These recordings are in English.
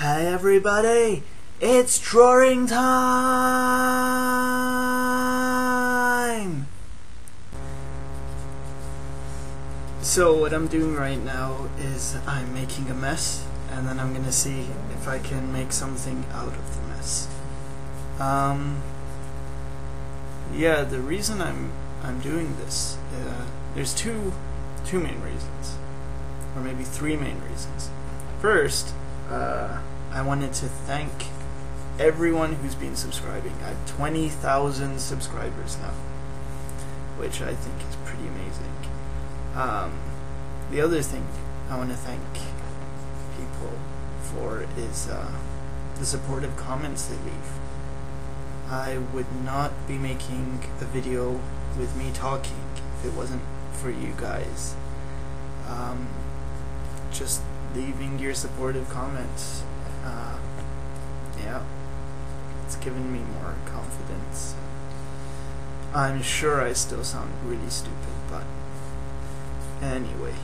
Hey everybody, it's drawing time! So what I'm doing right now is I'm making a mess, and then I'm gonna see if I can make something out of the mess. Yeah, the reason I'm doing this, there's two main reasons, or maybe three main reasons. First, I wanted to thank everyone who's been subscribing. I have 20,000 subscribers now, which I think is pretty amazing. The other thing I want to thank people for is the supportive comments they leave. I would not be making a video with me talking if it wasn't for you guys. Just leaving your supportive comments, yeah, it's given me more confidence. I'm sure I still sound really stupid, but anyway,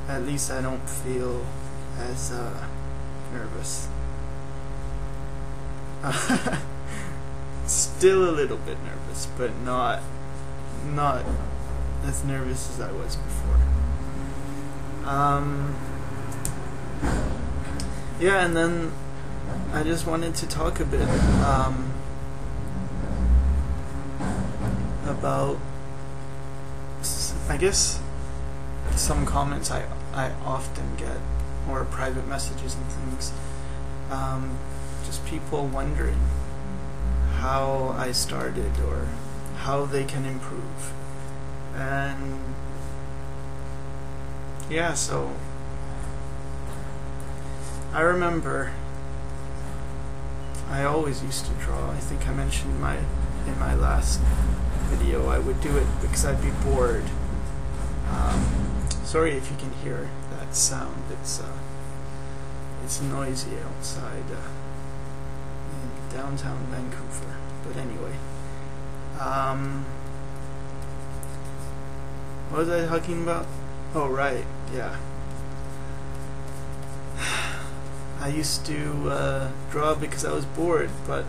at least I don't feel as nervous. Still a little bit nervous, but not as nervous as I was before. Yeah, and then I just wanted to talk a bit about, I guess, some comments I often get, or private messages and things. Just people wondering how I started or how they can improve. And yeah, so I remember I always used to draw. I think I mentioned in my last video I would do it because I'd be bored. Sorry if you can hear that sound. It's noisy outside in downtown Vancouver. But anyway, what was I talking about? Oh right, yeah. I used to draw because I was bored, but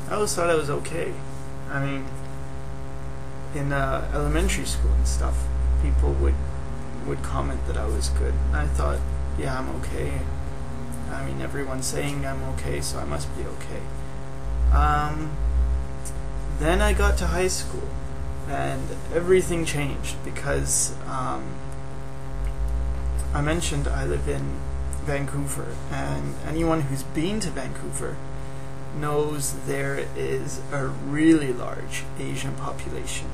I always thought I was okay. I mean, in elementary school and stuff, people would comment that I was good. And I thought, yeah, I'm okay. I mean, everyone's saying I'm okay, so I must be okay. Then I got to high school, and everything changed because I mentioned I live in Vancouver, and anyone who's been to Vancouver knows there is a really large Asian population.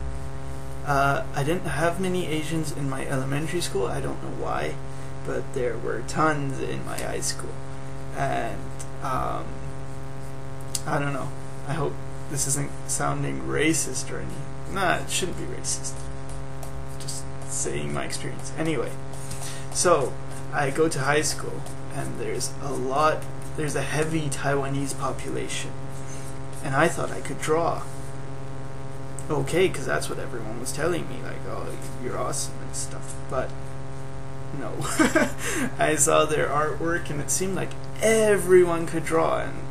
I didn't have many Asians in my elementary school, I don't know why, but there were tons in my high school. And I don't know, I hope this isn't sounding racist or anything. Nah, it shouldn't be racist. Just saying my experience. Anyway, so I go to high school, and there's a heavy Taiwanese population, and I thought I could draw okay, because that's what everyone was telling me, like, oh, you're awesome and stuff. But no. I saw their artwork, and it seemed like everyone could draw, and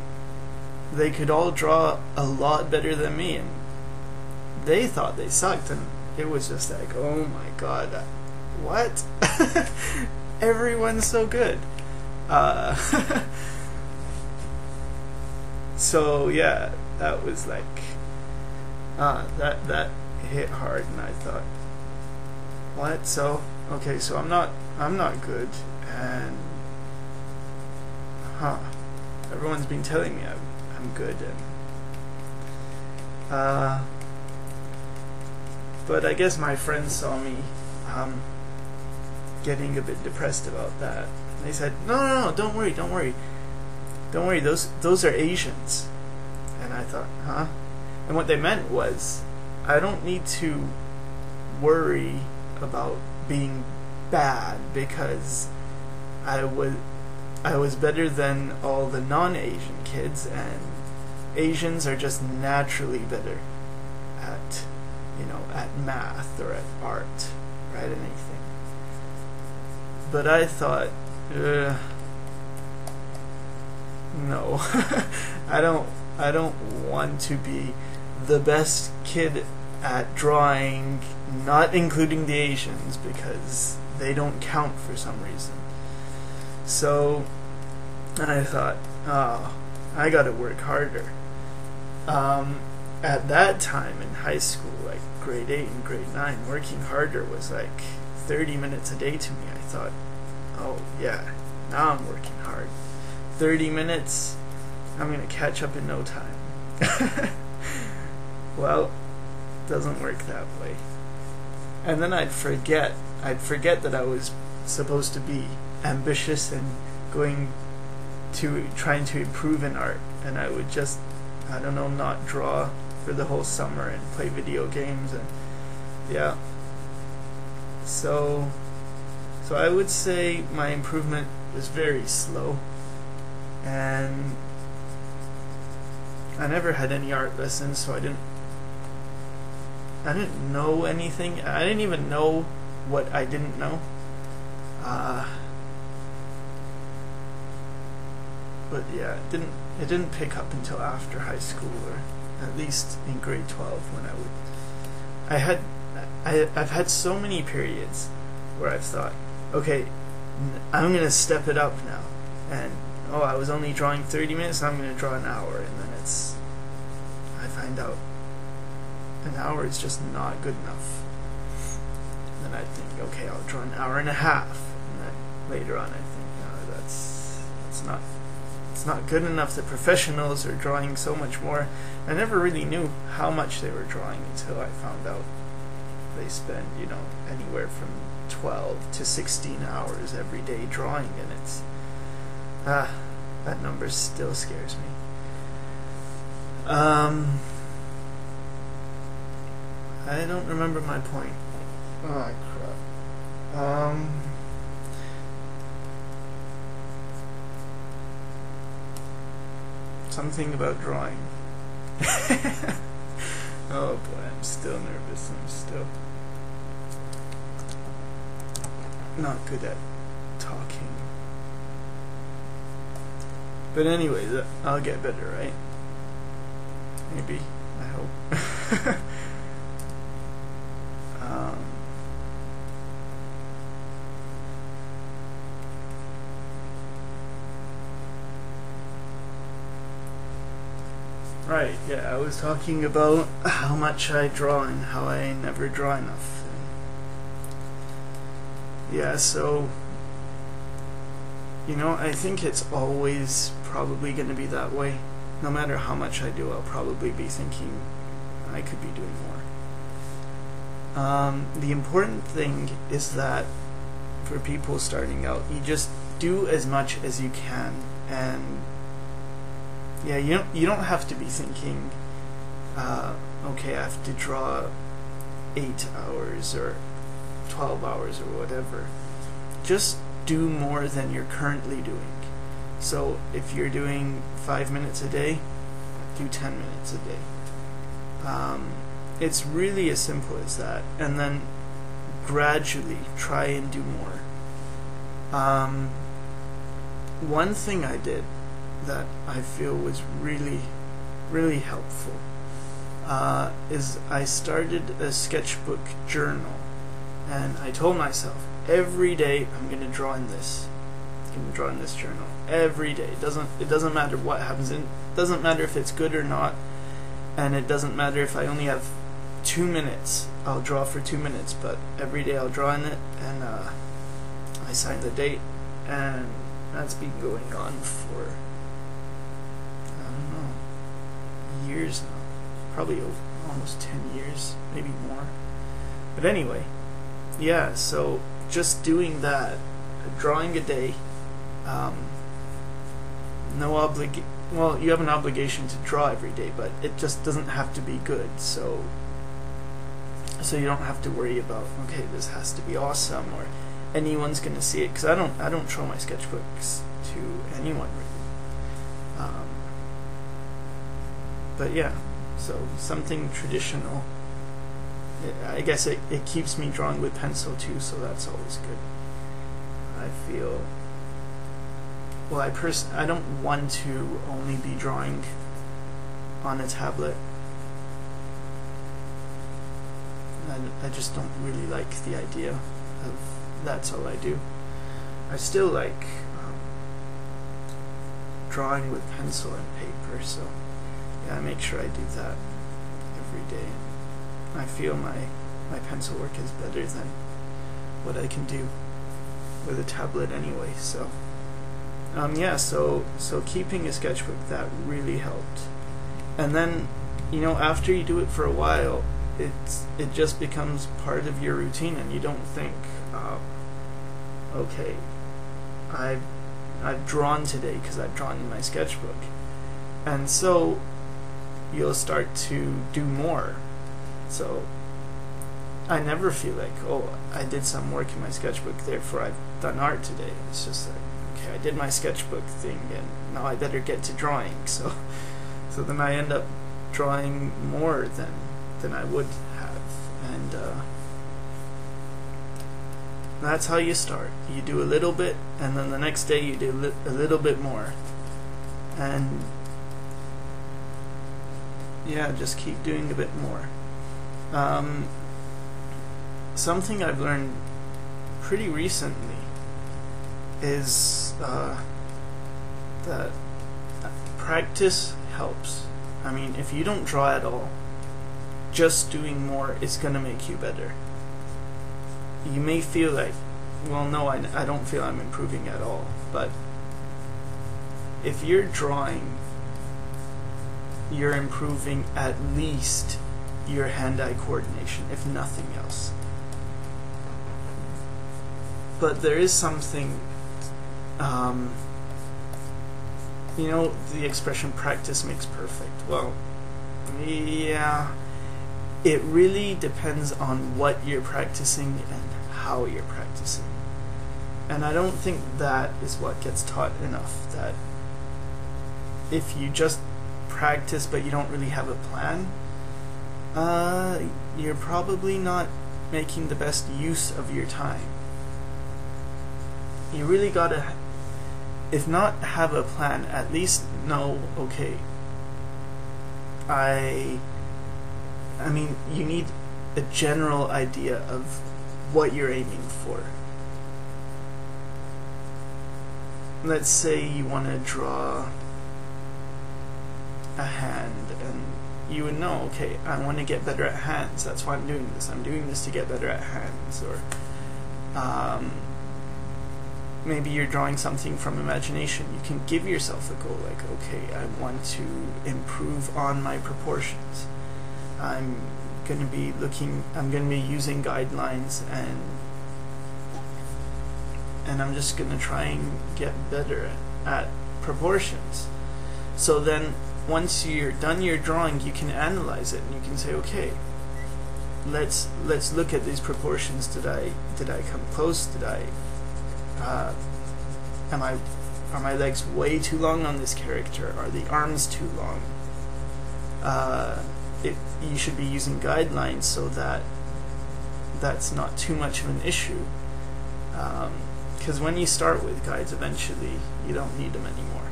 they could all draw a lot better than me, and they thought they sucked, and it was just like, oh my god, what? Everyone's so good. So yeah, that was like that hit hard, and I thought, what? So okay, so I'm not good, and everyone's been telling me I'm good, and but I guess my friends saw me getting a bit depressed about that. They said, no, don't worry, those are Asians. And I thought, huh? And what they meant was, I don't need to worry about being bad because I was better than all the non-Asian kids, and Asians are just naturally better at, at math or at art, right? Anything. But I thought, no. I don't want to be the best kid at drawing, not including the Asians, because they don't count for some reason. So I thought, oh, I gotta work harder. At that time in high school, like grade 8 and grade 9, working harder was like 30 minutes a day to me. I thought, oh yeah, now I'm working hard. 30 minutes, I'm gonna catch up in no time. Well, doesn't work that way. And then I'd forget that I was supposed to be ambitious and trying to improve in art, and I would just, I don't know, not draw for the whole summer and play video games, and yeah. So I would say my improvement was very slow, and I never had any art lessons, so I didn't know anything. I didn't even know what I didn't know. But yeah, it didn't pick up until after high school, or at least in grade 12, when I've had so many periods where I've thought, okay, I'm gonna step it up now, and I was only drawing 30 minutes, I'm gonna draw an hour, and then I find out an hour is just not good enough. And then I think, okay, I'll draw an hour and a half, and then later on I think, no, it's not good enough. The professionals are drawing so much more. I never really knew how much they were drawing until I found out they spend, anywhere from 12 to 16 hours every day drawing, and it's that number still scares me. I don't remember my point. Oh crap. Something about drawing. Oh boy, I'm still nervous. I'm still not good at talking. But anyway, I'll get better, right? Maybe. I hope. Right, yeah, I was talking about how much I draw and how I never draw enough. Yeah, so, I think it's always probably going to be that way. No matter how much I do, I'll probably be thinking I could be doing more. The important thing is that for people starting out, you just do as much as you can, and yeah, you don't have to be thinking, okay, I have to draw 8 hours or 12 hours or whatever. Just do more than you're currently doing. So if you're doing 5 minutes a day, do 10 minutes a day. It's really as simple as that, and then gradually try and do more. One thing I did that I feel was really, really helpful is I started a sketchbook journal, and I told myself every day I'm going to draw in this. I'm going to draw in this journal every day. It doesn't matter what happens. It doesn't matter if it's good or not, and it doesn't matter if I only have 2 minutes. I'll draw for 2 minutes, but every day I'll draw in it, and I sign the date, and that's been going on for years now, probably almost 10 years, maybe more. But anyway, yeah, so just doing that, drawing a day, well, you have an obligation to draw every day, but it just doesn't have to be good, so you don't have to worry about, okay, this has to be awesome, or anyone's gonna see it, because I don't show my sketchbooks to anyone really. But yeah, so something traditional. I guess it keeps me drawing with pencil too, so that's always good. I feel well, I don't want to only be drawing on a tablet. I just don't really like the idea of that's all I do. I still like drawing with pencil and paper, so yeah, I make sure I do that every day. I feel my pencil work is better than what I can do with a tablet anyway. So yeah, so keeping a sketchbook, that really helped. And then, you know, after you do it for a while, it just becomes part of your routine, and you don't think, okay, I've drawn today because I've drawn in my sketchbook, and so you'll start to do more. So I never feel like, oh, I did some work in my sketchbook, therefore I've done art today. It's just like, okay, I did my sketchbook thing, and now I better get to drawing. So then I end up drawing more than I would have, and that's how you start. You do a little bit, and then the next day you do a little bit more, and yeah, just keep doing a bit more. Something I've learned pretty recently is that practice helps. I mean, if you don't draw at all, just doing more is going to make you better. You may feel like, well, no, I don't feel I'm improving at all, but if you're drawing, you're improving at least your hand-eye coordination, if nothing else. But there is something, you know, the expression practice makes perfect. Well, yeah, it really depends on what you're practicing and how you're practicing. And I don't think that is what gets taught enough, that if you just practice but you don't really have a plan, you're probably not making the best use of your time. You really gotta, if not have a plan, at least know, okay, I mean, you need a general idea of what you're aiming for. Let's say you want to draw a hand, and you would know, okay, I want to get better at hands, that's why I'm doing this. I'm doing this to get better at hands. Or maybe you're drawing something from imagination. You can give yourself a goal, like, okay, I want to improve on my proportions. I'm going to be using guidelines, and I'm just going to try and get better at proportions. So then once you're done your drawing, you can analyze it, and you can say, okay, let's look at these proportions. Did I come close? Are my legs way too long on this character? Are the arms too long? You should be using guidelines so that that's not too much of an issue. Because when you start with guides, eventually you don't need them anymore.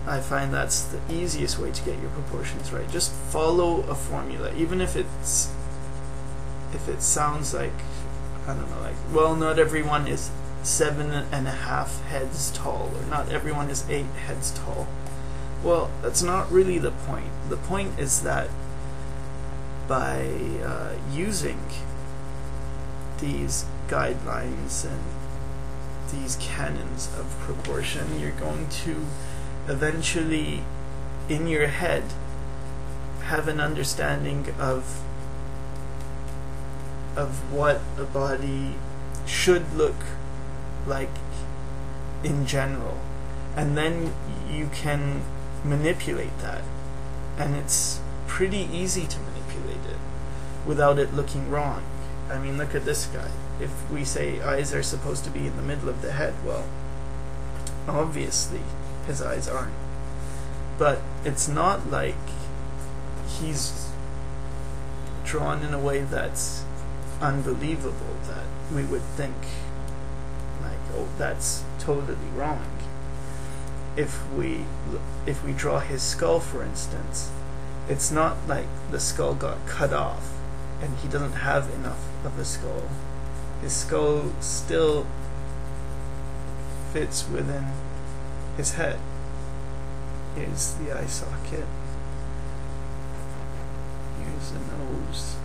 I find that's the easiest way to get your proportions right. Just follow a formula, even if it sounds like, I don't know, like, well, not everyone is 7.5 heads tall, or not everyone is 8 heads tall. Well, that's not really the point. The point is that by using these guidelines and these canons of proportion, you're going to eventually, in your head, have an understanding of what a body should look like in general, and then you can manipulate that, and it's pretty easy to manipulate it without it looking wrong. I mean, look at this guy. If we say eyes are supposed to be in the middle of the head, well, obviously his eyes aren't. But it's not like he's drawn in a way that's unbelievable, that we would think like, oh, that's totally wrong. If we draw his skull, for instance, it's not like the skull got cut off and he doesn't have enough of a skull. His skull still fits within his head. Here's the eye socket. Here's the nose.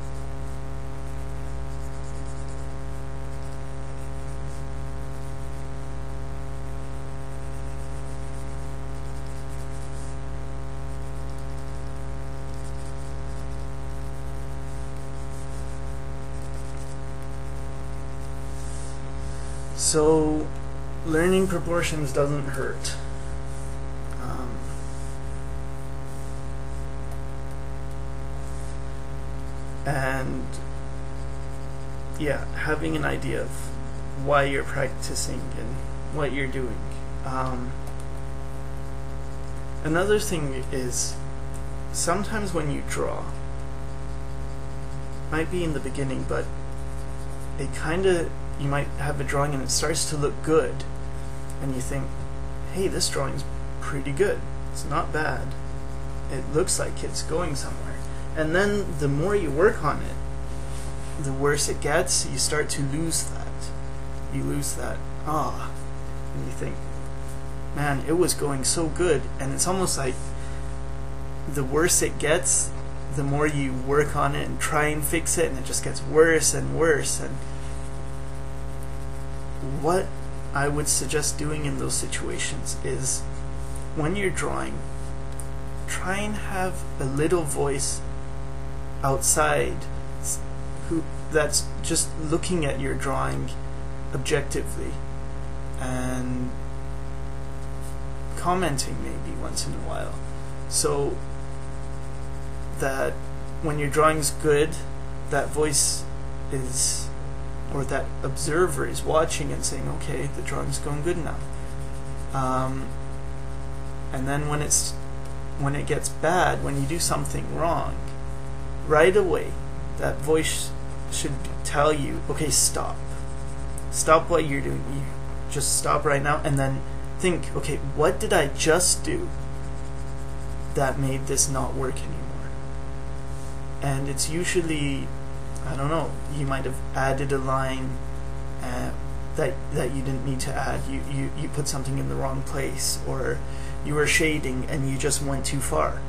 So, learning proportions doesn't hurt. And yeah, having an idea of why you're practicing and what you're doing. Another thing is, sometimes when you draw, might be in the beginning, but it you might have a drawing and it starts to look good, and you think, hey, this drawing's pretty good, it's not bad, it looks like it's going somewhere. And then the more you work on it, the worse it gets. You start to lose that. You lose that and you think, man, it was going so good. And it's almost like the worse it gets, the more you work on it and try and fix it, and it just gets worse and worse. And what I would suggest doing in those situations is, when you're drawing, try and have a little voice outside that's just looking at your drawing objectively and commenting maybe once in a while, so that when your drawing's good, that voice is, or that observer is watching and saying, okay, the drawing's going good now. And then when it gets bad, when you do something wrong, right away that voice should tell you, okay, stop what you're doing, you just stop right now, and then think, okay, what did I just do that made this not work anymore? And it's usually, I don't know, you might have added a line that you didn't need to add. You put something in the wrong place, or you were shading and you just went too far.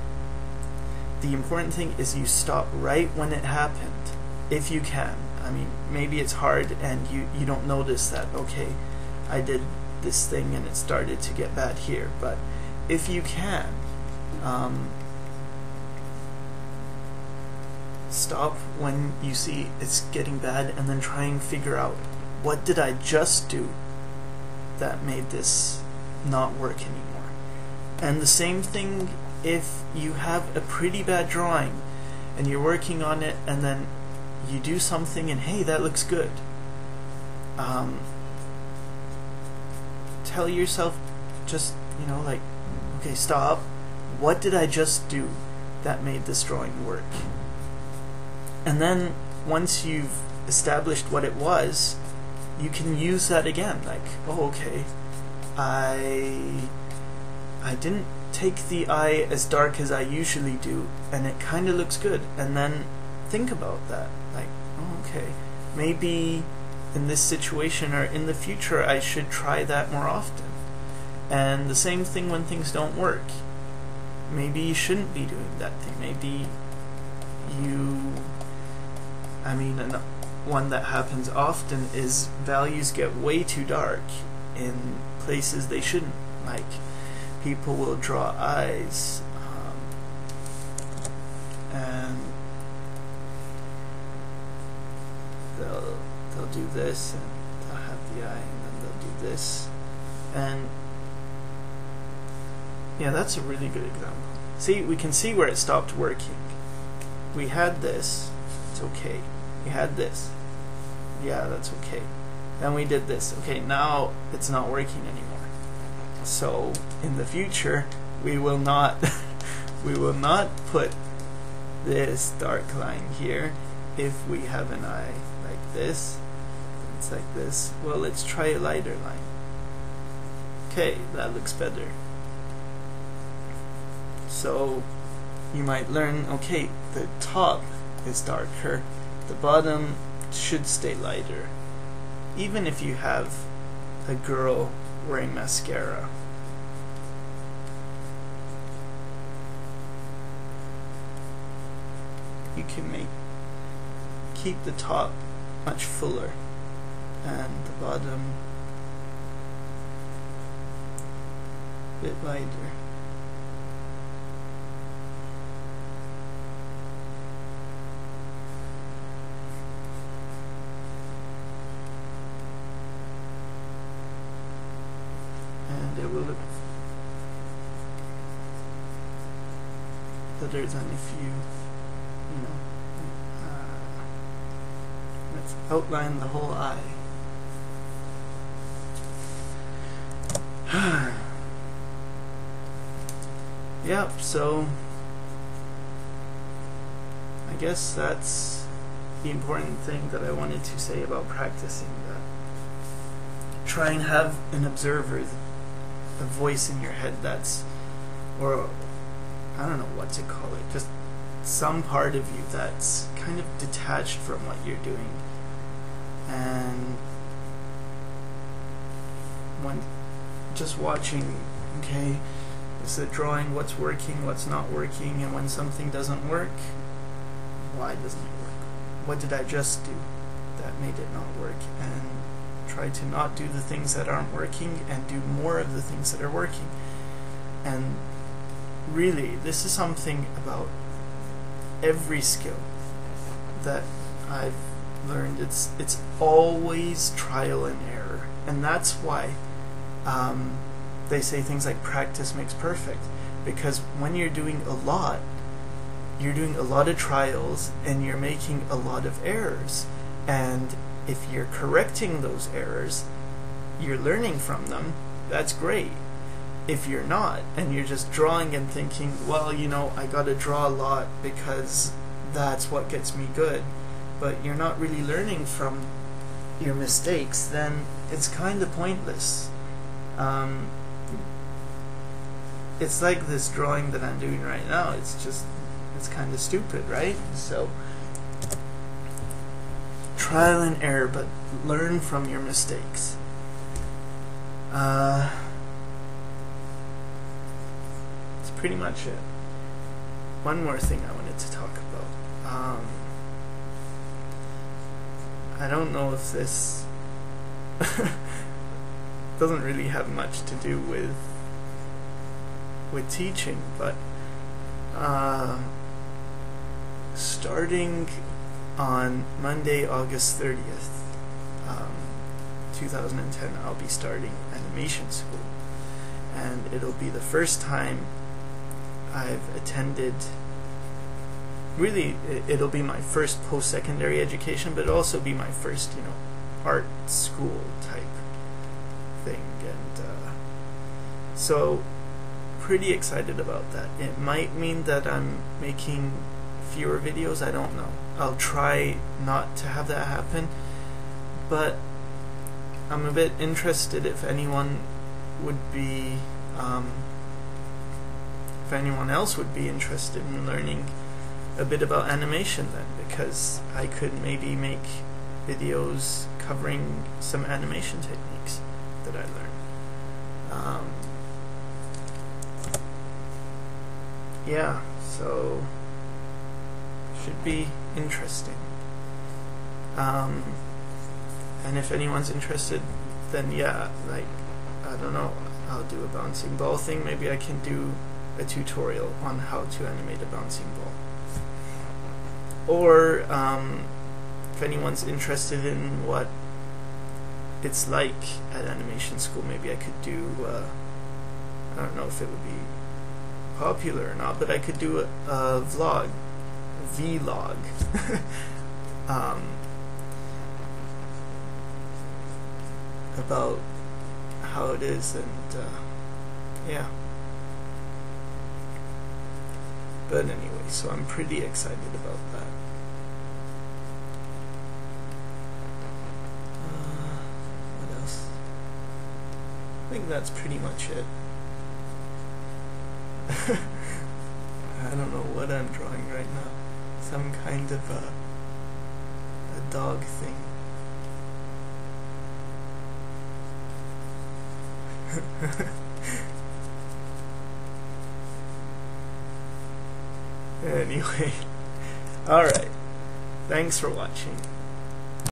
The important thing is you stop right when it happened, if you can. I mean, maybe it's hard and you don't notice that, okay, I did this thing and it started to get bad here, but if you can, stop when you see it's getting bad, and then try and figure out, what did I just do that made this not work anymore? And the same thing if you have a pretty bad drawing and you're working on it, and then you do something and, hey, that looks good. Tell yourself, just, like, okay, stop. What did I just do that made this drawing work? And then once you've established what it was, you can use that again. Like, oh, okay, I didn't take the eye as dark as I usually do, and it kind of looks good. And then think about that. Like, oh, okay, maybe in this situation or in the future I should try that more often. And the same thing when things don't work. Maybe you shouldn't be doing that thing. Maybe one that happens often is values get way too dark in places they shouldn't. Like, people will draw eyes, and they'll do this, and they'll have the eye, and then they'll do this, and yeah, that's a really good example. See, we can see where it stopped working. We had this, it's okay. We had this, yeah, that's okay. Then we did this, okay, now it's not working anymore. So in the future, we will not put this dark line here. If we have an eye like this, it's like this, well, let's try a lighter line. Okay, that looks better. So you might learn, okay, the top is darker, the bottom should stay lighter, even if you have a girl wearing mascara. You can keep the top much fuller and the bottom a bit lighter. And it will look better than if you let's outline the whole eye. Yep, so I guess that's the important thing that I wanted to say about practicing that. Try and have an observer, a voice in your head that's, or I don't know what to call it, just some part of you that's kind of detached from what you're doing. And when just watching, okay, is the drawing, what's working, what's not working, and when something doesn't work, why doesn't it work? What did I just do that made it not work? And try to not do the things that aren't working and do more of the things that are working. And really, this is something about every skill that I've learned. It's always trial and error, and that's why they say things like practice makes perfect, because when you're doing a lot of trials and you're making a lot of errors, and if you're correcting those errors, you're learning from them, that's great. If you're not, and you're just drawing and thinking, well, I gotta draw a lot because that's what gets me good, but you're not really learning from your mistakes, then it's kind of pointless. It's like this drawing that I'm doing right now. It's kind of stupid, right? So trial and error, but learn from your mistakes. That's pretty much it. One more thing I wanted to talk about. I don't know if this doesn't really have much to do with teaching, but starting on Monday, August 30th, 2010, I'll be starting animation school, and it'll be the first time I've attended, really, it'll be my first post-secondary education, but it'll also be my first, art school type thing, and so pretty excited about that. It might mean that I'm making fewer videos, I don't know. I'll try not to have that happen, but I'm a bit interested if anyone else would be interested in learning a bit about animation then, because I could maybe make videos covering some animation techniques that I learned. Yeah, so should be interesting. And if anyone's interested, then yeah, like, I don't know, I'll do a bouncing ball thing. Maybe I can do a tutorial on how to animate a bouncing ball. Or if anyone's interested in what it's like at animation school, maybe I could do, I don't know if it would be popular or not, but I could do a vlog, about how it is, and yeah. But anyway, so I'm pretty excited about that. What else? I think that's pretty much it. I don't know what I'm drawing right now. Some kind of a dog thing. Anyway, alright. Thanks for watching.